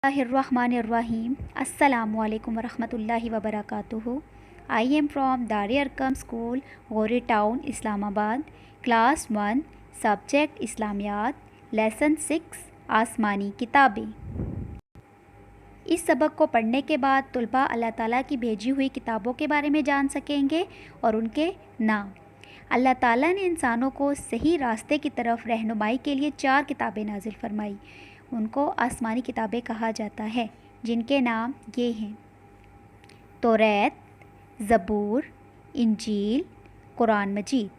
Bismillahirrahmanirrahim. Assalamu alaikum wa rahmatullahi wa barakatuhu. I am from Darul Arqam School, Ghori Town, Islamabad. Class 1, Subject Islamiyat, Lesson 6, आसमानी किताबें. इस सबक को पढ़ने के बाद तुलबा अल्लाह ताला की भेजी हुई किताबों के बारे में जान सकेंगे और उनके नाम. अल्लाह ताला ने इंसानों को सही रास्ते की तरफ रहनुमाई के लिए 4 किताबें नाजिल फरमाई. उनको आसमानी किताबें कहा जाता है, जिनके नाम ये हैं: तौरात, ज़बूर, इंजील, कुरान मजीद.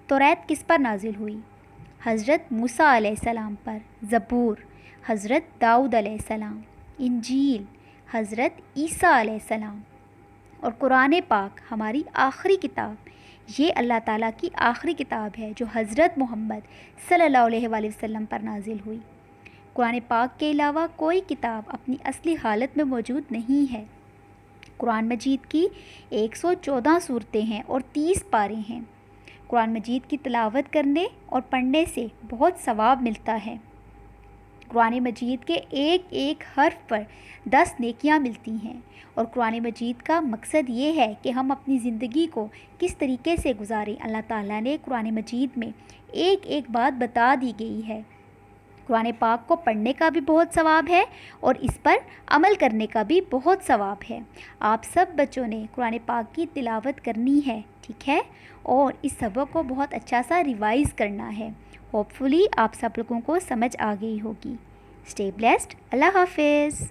तौरात किस पर नाजिल हुई? हज़रत मूसा अलैहिस्सलाम पर. ज़बूर हज़रत दाऊद अलैहिस्सलाम. इंजील हज़रत ईसा अलैहिस्सलाम. और कुरान पाक हमारी आखिरी किताब, ये अल्लाह ताला की आखिरी किताब है जो हज़रत मोहम्मद सल्लल्लाहु अलैहि वसल्लम पर नाजिल हुई. कुरान पाक के अलावा कोई किताब अपनी असली हालत में मौजूद नहीं है. कुरान मजीद की 114 सूरतें हैं और 30 पारे हैं. कुरान मजीद की तिलावत करने और पढ़ने से बहुत सवाब मिलता है. कुरान मजीद के एक एक हर्फ पर 10 नेकियां मिलती हैं. और कुरान मजीद का मकसद ये है कि हम अपनी ज़िंदगी को किस तरीके से गुजारें. अल्लाह ताला ने कुरान मजीद में एक एक बात बता दी गई है. कुरान पाक को पढ़ने का भी बहुत सवाब है और इस पर अमल करने का भी बहुत सवाब है. आप सब बच्चों ने कुरान पाक की तिलावत करनी है, ठीक है, और इस सबक को बहुत अच्छा सा रिवाइज़ करना है. होपफुली आप सब लोगों को समझ आ गई होगी. Stay blessed. अल्लाह हाफिज़.